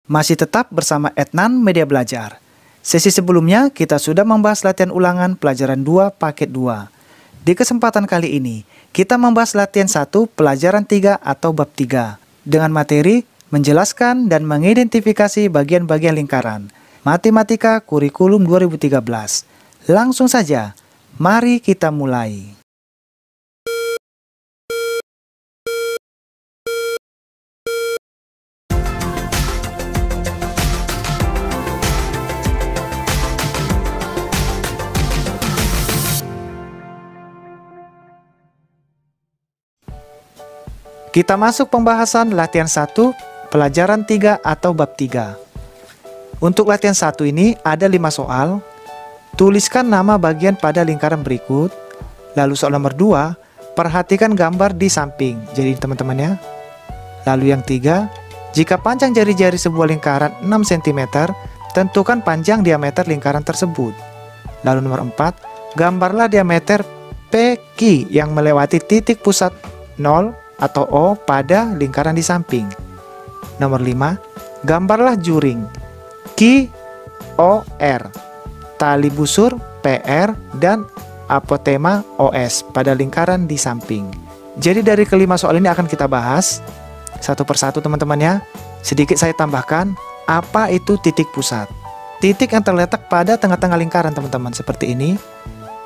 Masih tetap bersama Etnan Media Belajar. Sesi sebelumnya kita sudah membahas latihan ulangan pelajaran 2 paket 2. Di kesempatan kali ini, kita membahas latihan 1 pelajaran 3 atau bab 3 dengan materi menjelaskan dan mengidentifikasi bagian-bagian lingkaran. Matematika Kurikulum 2013. Langsung saja, mari kita mulai. Kita masuk pembahasan latihan 1, pelajaran 3 atau bab 3. Untuk latihan 1 ini ada 5 soal. Tuliskan nama bagian pada lingkaran berikut. Lalu soal nomor 2, perhatikan gambar di samping. Jadi teman-teman ya. Lalu yang 3, jika panjang jari-jari sebuah lingkaran 6 cm, tentukan panjang diameter lingkaran tersebut. Lalu nomor 4, gambarlah diameter PQ yang melewati titik pusat 0 atau O pada lingkaran di samping. Nomor 5, gambarlah juring QOR, tali busur PR, dan apotema OS pada lingkaran di samping. Jadi dari kelima soal ini akan kita bahas satu persatu teman-teman ya. Sedikit saya tambahkan, apa itu titik pusat? Titik yang terletak pada tengah-tengah lingkaran teman-teman, seperti ini.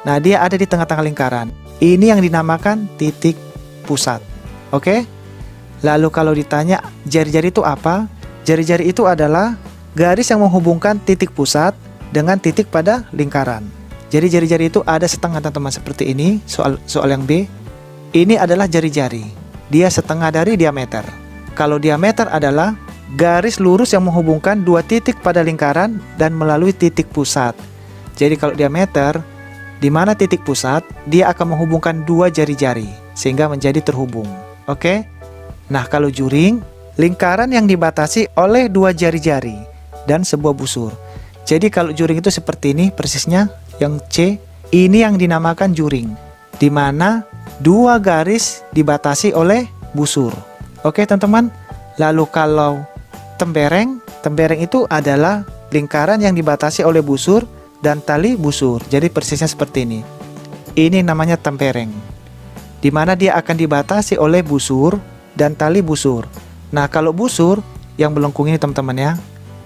Nah, dia ada di tengah-tengah lingkaran. Ini yang dinamakan titik pusat. Oke, lalu kalau ditanya jari-jari itu apa? Jari-jari itu adalah garis yang menghubungkan titik pusat dengan titik pada lingkaran. Jadi jari-jari itu ada setengah teman-teman, seperti ini. Soal yang B, ini adalah jari-jari. Dia setengah dari diameter. Kalau diameter adalah garis lurus yang menghubungkan dua titik pada lingkaran dan melalui titik pusat. Jadi kalau diameter, di mana titik pusat, dia akan menghubungkan dua jari-jari sehingga menjadi terhubung. Oke, nah kalau juring, lingkaran yang dibatasi oleh dua jari-jari dan sebuah busur. Jadi kalau juring itu seperti ini persisnya, yang C, ini yang dinamakan juring, di mana dua garis dibatasi oleh busur. Oke teman-teman, lalu kalau tembereng itu adalah lingkaran yang dibatasi oleh busur dan tali busur. Jadi persisnya seperti ini. Ini namanya tembereng, di mana dia akan dibatasi oleh busur dan tali busur. Nah, kalau busur yang melengkung ini teman-teman ya.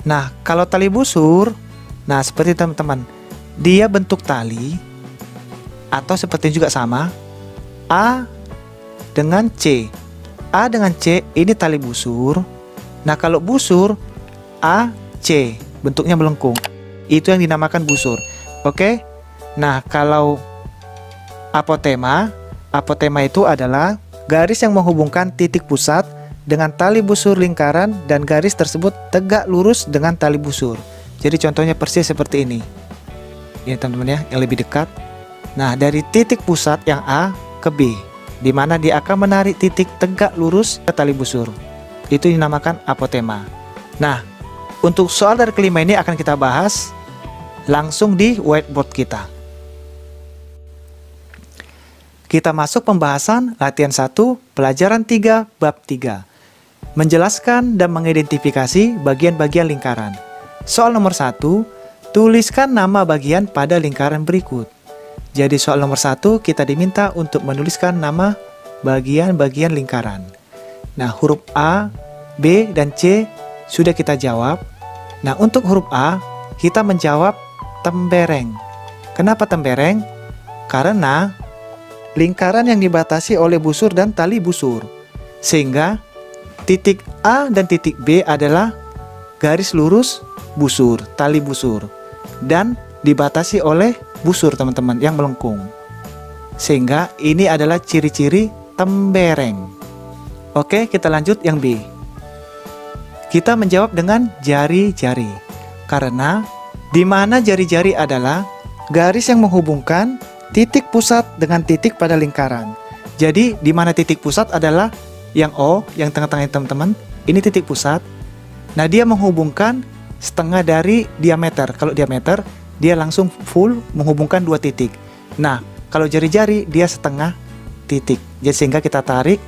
Nah, kalau tali busur, nah seperti teman-teman, dia bentuk tali atau seperti juga sama A dengan C. A dengan C ini tali busur. Nah, kalau busur A, C, bentuknya melengkung. Itu yang dinamakan busur. Oke? Nah, kalau apotema itu adalah garis yang menghubungkan titik pusat dengan tali busur lingkaran dan garis tersebut tegak lurus dengan tali busur. Jadi contohnya persis seperti ini. Ini teman-teman ya, yang lebih dekat. Nah, dari titik pusat yang A ke B, di mana dia akan menarik titik tegak lurus ke tali busur. Itu dinamakan apotema. Nah, untuk soal dari kelima ini akan kita bahas langsung di whiteboard kita. Kita masuk pembahasan latihan 1, pelajaran 3, bab 3. Menjelaskan dan mengidentifikasi bagian-bagian lingkaran. Soal nomor 1, tuliskan nama bagian pada lingkaran berikut. Jadi soal nomor 1 kita diminta untuk menuliskan nama bagian-bagian lingkaran. Nah, huruf A, B, dan C sudah kita jawab. Nah, untuk huruf A, kita menjawab tembereng. Kenapa tembereng? Karena lingkaran yang dibatasi oleh busur dan tali busur. Sehingga titik A dan titik B adalah garis lurus busur, tali busur. Dan dibatasi oleh busur teman-teman yang melengkung. Sehingga ini adalah ciri-ciri tembereng. Oke, kita lanjut yang B. Kita menjawab dengan jari-jari. Karena di mana jari-jari adalah garis yang menghubungkan titik pusat dengan titik pada lingkaran. Jadi di mana titik pusat adalah yang O, yang tengah-tengah teman-teman. Ini titik pusat. Nah, dia menghubungkan setengah dari diameter. Kalau diameter, dia langsung full menghubungkan dua titik. Nah, kalau jari-jari dia setengah titik. Jadi sehingga kita tarik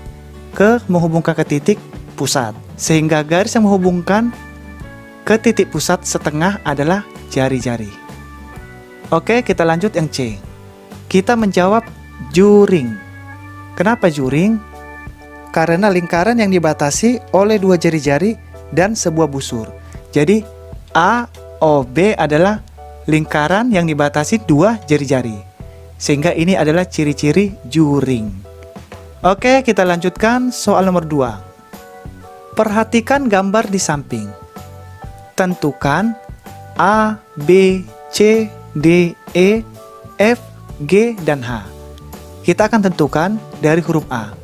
ke menghubungkan ke titik pusat. Sehingga garis yang menghubungkan ke titik pusat setengah adalah jari-jari. Oke, kita lanjut yang C. Kita menjawab juring. Kenapa juring? Karena lingkaran yang dibatasi oleh dua jari-jari dan sebuah busur. Jadi AOB adalah lingkaran yang dibatasi dua jari-jari. Sehingga ini adalah ciri-ciri juring. Oke, kita lanjutkan soal nomor 2. Perhatikan gambar di samping. Tentukan A, B, C, D, E, F, G, dan H. Kita akan tentukan dari huruf A,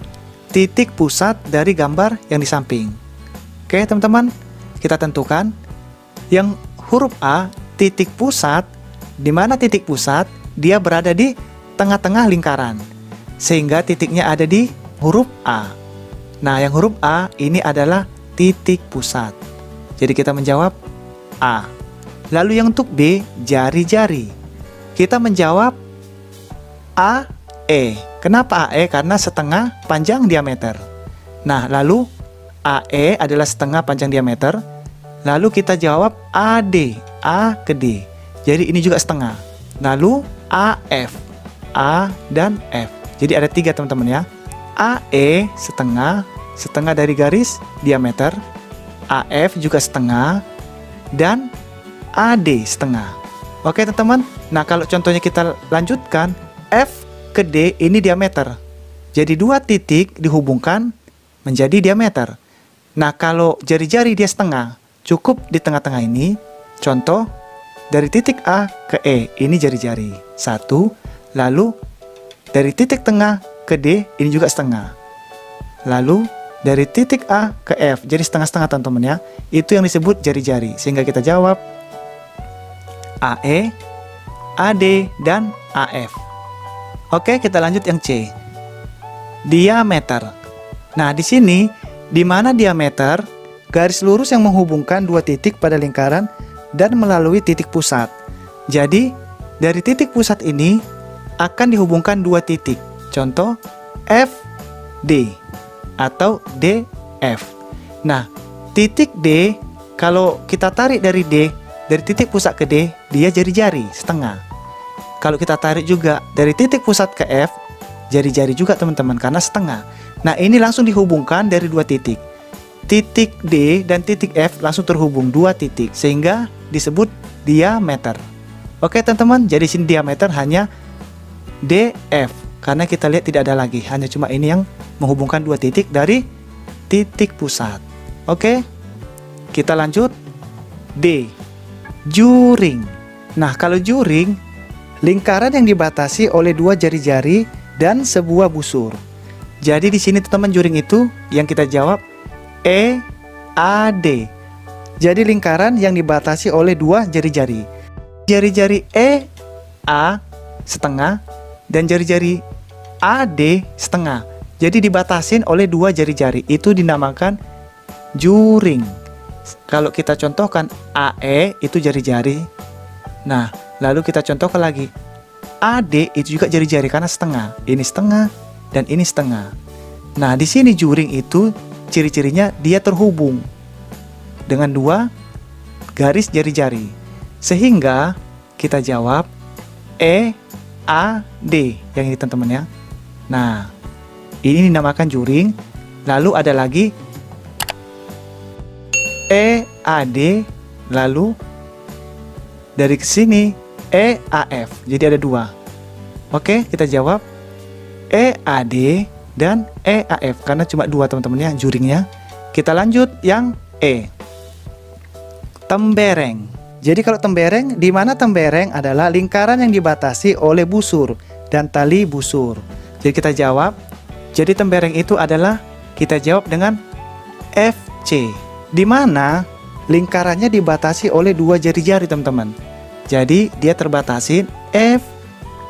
titik pusat dari gambar yang di samping. Oke teman-teman, kita tentukan yang huruf A, titik pusat. Di mana titik pusat? Dia berada di tengah-tengah lingkaran, sehingga titiknya ada di huruf A. Nah, yang huruf A ini adalah titik pusat. Jadi kita menjawab A. Lalu yang untuk B, jari-jari. Kita menjawab AE. Kenapa AE? Karena setengah panjang diameter. Nah, lalu AE adalah setengah panjang diameter. Lalu kita jawab AD. A ke D. Jadi ini juga setengah. Lalu AF. A dan F. Jadi ada 3 teman-teman ya. AE setengah, setengah dari garis diameter. AF juga setengah. Dan AD setengah. Oke teman-teman. Nah, kalau contohnya kita lanjutkan, F ke D ini diameter. Jadi 2 titik dihubungkan menjadi diameter. Nah, kalau jari-jari dia setengah, cukup di tengah-tengah ini. Contoh, dari titik A ke E, ini jari-jari. 1, lalu dari titik tengah ke D, ini juga setengah. Lalu dari titik A ke F, jadi setengah-setengah teman-teman ya. Itu yang disebut jari-jari. Sehingga kita jawab AE, AD, dan AF. Oke, kita lanjut yang C. Diameter. Nah, di sini, di mana diameter, garis lurus yang menghubungkan 2 titik pada lingkaran dan melalui titik pusat. Jadi, dari titik pusat ini akan dihubungkan 2 titik. Contoh, FD atau DF. Nah, titik D, kalau kita tarik dari D, dari titik pusat ke D, dia jari-jari setengah. Kalau kita tarik juga dari titik pusat ke F, jari-jari juga teman-teman, karena setengah. Nah, ini langsung dihubungkan dari 2 titik. Titik D dan titik F langsung terhubung 2 titik, sehingga disebut diameter. Oke teman-teman, jadi sini diameter hanya DF, karena kita lihat tidak ada lagi, hanya cuma ini yang menghubungkan 2 titik dari titik pusat. Oke, kita lanjut. D, juring. Nah, kalau juring, lingkaran yang dibatasi oleh 2 jari-jari dan sebuah busur. Jadi di sini teman-teman, juring itu yang kita jawab EAD. Jadi lingkaran yang dibatasi oleh 2 jari-jari. Jari-jari EA setengah dan jari-jari AD setengah. Jadi dibatasin oleh 2 jari-jari. Itu dinamakan juring. Kalau kita contohkan AE itu jari-jari. Nah, lalu kita contohkan lagi. AD itu juga jari-jari karena setengah. Ini setengah dan ini setengah. Nah, di sini juring itu ciri-cirinya dia terhubung dengan 2 garis jari-jari. Sehingga kita jawab EAD yang ini teman-teman ya. Nah, ini dinamakan juring. Lalu ada lagi EAD, lalu dari sini EAF. Jadi ada 2. Oke, kita jawab EAD dan EAF karena cuma 2 teman-teman ya juringnya. Kita lanjut yang E. Tembereng. Jadi kalau tembereng, di mana tembereng adalah lingkaran yang dibatasi oleh busur dan tali busur. Jadi kita jawab, jadi tembereng itu adalah, kita jawab dengan FC. Di mana lingkarannya dibatasi oleh 2 jari-jari teman-teman. Jadi dia terbatasi F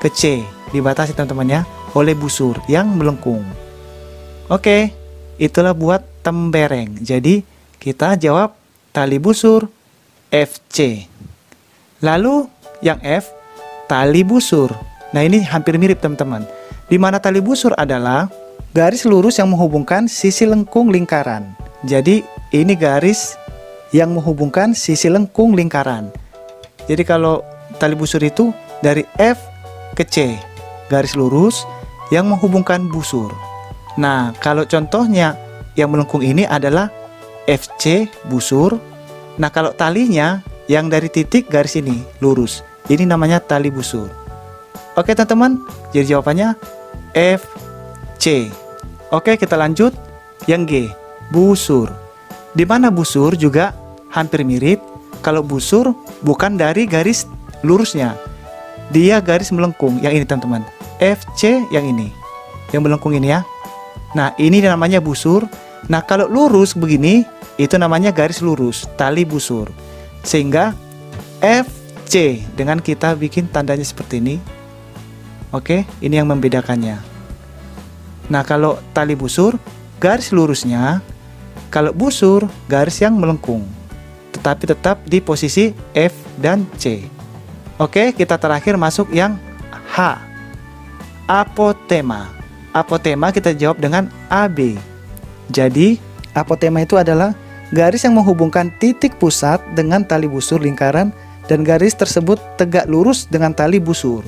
ke C, dibatasi teman-teman ya oleh busur yang melengkung. Oke, itulah buat tembereng. Jadi kita jawab tali busur FC. Lalu yang F, tali busur. Nah, ini hampir mirip teman-teman. Di mana tali busur adalah garis lurus yang menghubungkan sisi lengkung lingkaran. Jadi ini garis yang menghubungkan sisi lengkung lingkaran. Jadi kalau tali busur itu dari F ke C, garis lurus yang menghubungkan busur. Nah, kalau contohnya yang melengkung ini adalah FC busur. Nah, kalau talinya yang dari titik garis ini lurus, ini namanya tali busur. Oke teman-teman, jadi jawabannya FC. Oke, kita lanjut yang G, busur. Di mana busur juga hampir mirip. Kalau busur bukan dari garis lurusnya, dia garis melengkung. Yang ini teman-teman, FC yang ini, yang melengkung ini ya. Nah, ini namanya busur. Nah, kalau lurus begini, itu namanya garis lurus, tali busur. Sehingga FC dengan kita bikin tandanya seperti ini. Oke, ini yang membedakannya. Nah, kalau tali busur, garis lurusnya. Kalau busur, garis yang melengkung, tetapi tetap di posisi F dan C. Oke, kita terakhir masuk yang H, apotema. Apotema kita jawab dengan AB. Jadi, apotema itu adalah garis yang menghubungkan titik pusat dengan tali busur lingkaran, dan garis tersebut tegak lurus dengan tali busur.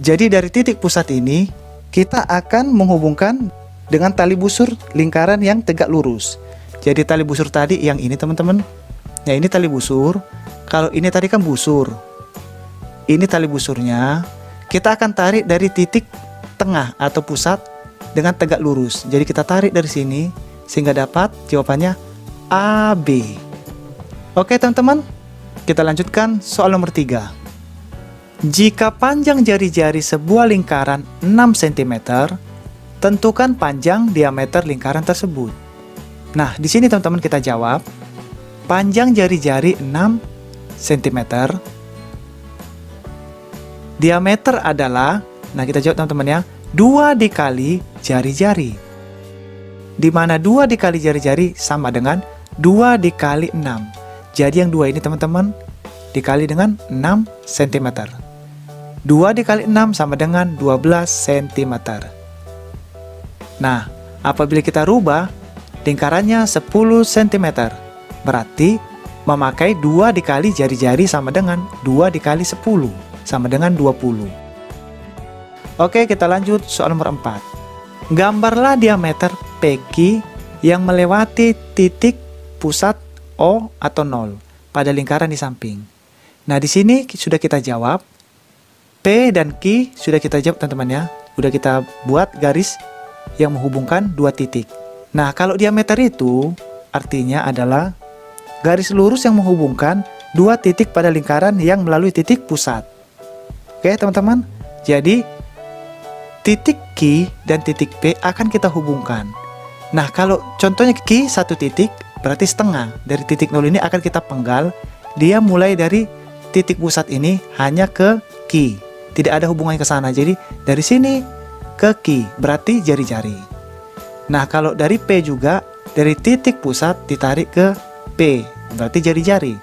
Jadi dari titik pusat ini, kita akan menghubungkan dengan tali busur lingkaran yang tegak lurus. Jadi tali busur tadi yang ini teman-teman. Nah, ini tali busur. Kalau ini tadi kan busur. Ini tali busurnya. Kita akan tarik dari titik tengah atau pusat dengan tegak lurus. Jadi kita tarik dari sini sehingga dapat jawabannya AB. Oke teman-teman, kita lanjutkan soal nomor 3. Jika panjang jari-jari sebuah lingkaran 6 cm, tentukan panjang diameter lingkaran tersebut. Nah, di sini teman-teman kita jawab, panjang jari-jari 6 cm, diameter adalah, nah kita jawab teman-teman ya, 2 dikali jari-jari. Di mana 2 dikali jari-jari sama dengan 2 dikali 6. Jadi yang 2 ini teman-teman dikali dengan 6 cm. 2 dikali 6 sama dengan 12 cm. Nah, apabila kita rubah, lingkarannya 10 cm. Berarti memakai 2 dikali jari-jari sama dengan 2 dikali 10 sama dengan 20. Oke, kita lanjut soal nomor 4. Gambarlah diameter PQ yang melewati titik pusat O atau 0 pada lingkaran di samping. Nah, di sini sudah kita jawab. P dan Q sudah kita jawab teman-teman ya. Sudah kita buat garis yang menghubungkan 2 titik. Nah, kalau diameter itu artinya adalah garis lurus yang menghubungkan 2 titik pada lingkaran yang melalui titik pusat. Oke, teman-teman. Jadi, titik Q dan titik P akan kita hubungkan. Nah, kalau contohnya Q 1 titik, berarti setengah. Dari titik 0 ini akan kita penggal. Dia mulai dari titik pusat ini hanya ke Q. Tidak ada hubungannya ke sana. Jadi, dari sini ke Q, berarti jari-jari. Nah, kalau dari P juga, dari titik pusat ditarik ke P, berarti jari-jari.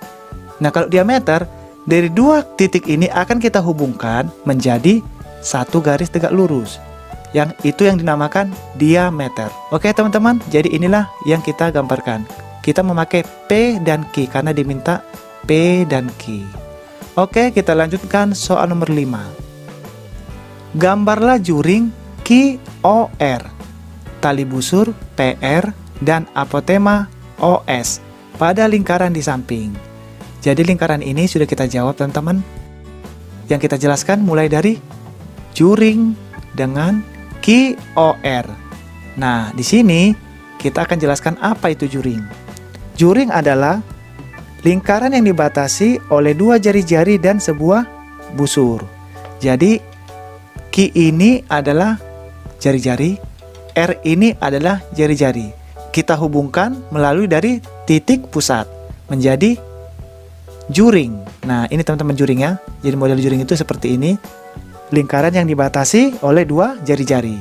Nah, kalau diameter, dari 2 titik ini akan kita hubungkan menjadi 1 garis tegak lurus. Yang itu yang dinamakan diameter. Oke teman-teman, jadi inilah yang kita gambarkan. Kita memakai P dan Q karena diminta P dan Q. Oke, kita lanjutkan soal nomor 5. Gambarlah juring QOR, tali busur PR, dan apotema OS pada lingkaran di samping. Jadi lingkaran ini sudah kita jawab teman-teman. Yang kita jelaskan mulai dari juring dengan QOR. Nah, di sini kita akan jelaskan apa itu juring. Juring adalah lingkaran yang dibatasi oleh 2 jari-jari dan sebuah busur. Jadi Q ini adalah jari-jari, R ini adalah jari-jari. Kita hubungkan melalui dari titik pusat menjadi juring. Nah, ini teman-teman juring ya. Jadi model juring itu seperti ini. Lingkaran yang dibatasi oleh 2 jari-jari.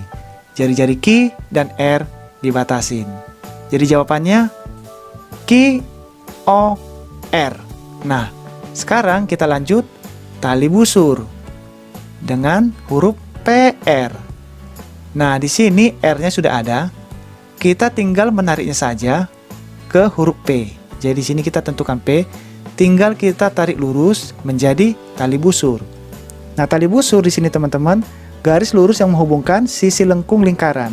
Jari-jari Q dan R dibatasin. Jadi jawabannya QOR. Nah, sekarang kita lanjut tali busur dengan huruf PR. Nah, di sini R-nya sudah ada. Kita tinggal menariknya saja ke huruf P. Jadi di sini kita tentukan P, tinggal kita tarik lurus menjadi tali busur. Nah, tali busur di sini teman-teman, garis lurus yang menghubungkan sisi lengkung lingkaran.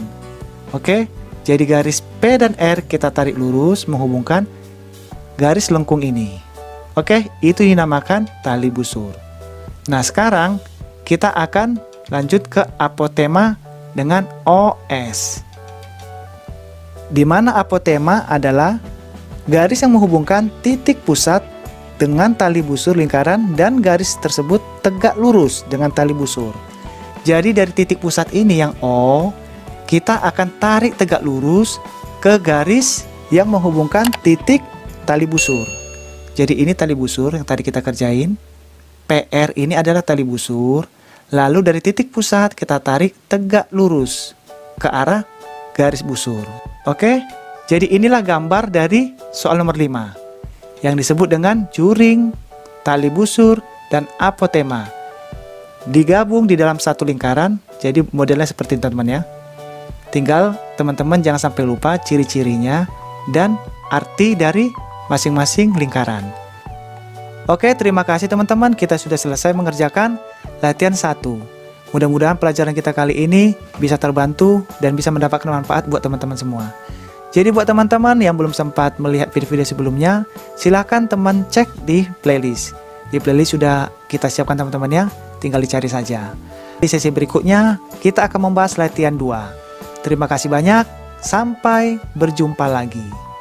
Oke, jadi garis P dan R kita tarik lurus menghubungkan garis lengkung ini. Oke, itu dinamakan tali busur. Nah, sekarang kita akan lanjut ke apotema dengan OS. Di mana apotema adalah garis yang menghubungkan titik pusat dengan tali busur lingkaran dan garis tersebut tegak lurus dengan tali busur. Jadi dari titik pusat ini yang O, kita akan tarik tegak lurus ke garis yang menghubungkan titik tali busur. Jadi ini tali busur yang tadi kita kerjain. PR ini adalah tali busur. Lalu dari titik pusat kita tarik tegak lurus ke arah garis busur. Oke, jadi inilah gambar dari soal nomor 5 yang disebut dengan juring, tali busur, dan apotema. Digabung di dalam satu lingkaran, jadi modelnya seperti ini teman-teman ya. Tinggal teman-teman jangan sampai lupa ciri-cirinya dan arti dari masing-masing lingkaran. Oke, terima kasih teman-teman, kita sudah selesai mengerjakan latihan 1. Mudah-mudahan pelajaran kita kali ini bisa terbantu dan bisa mendapatkan manfaat buat teman-teman semua. Jadi buat teman-teman yang belum sempat melihat video-video sebelumnya, silahkan teman cek di playlist. Di playlist sudah kita siapkan teman-teman ya, tinggal dicari saja. Di sesi berikutnya, kita akan membahas latihan 2. Terima kasih banyak, sampai berjumpa lagi.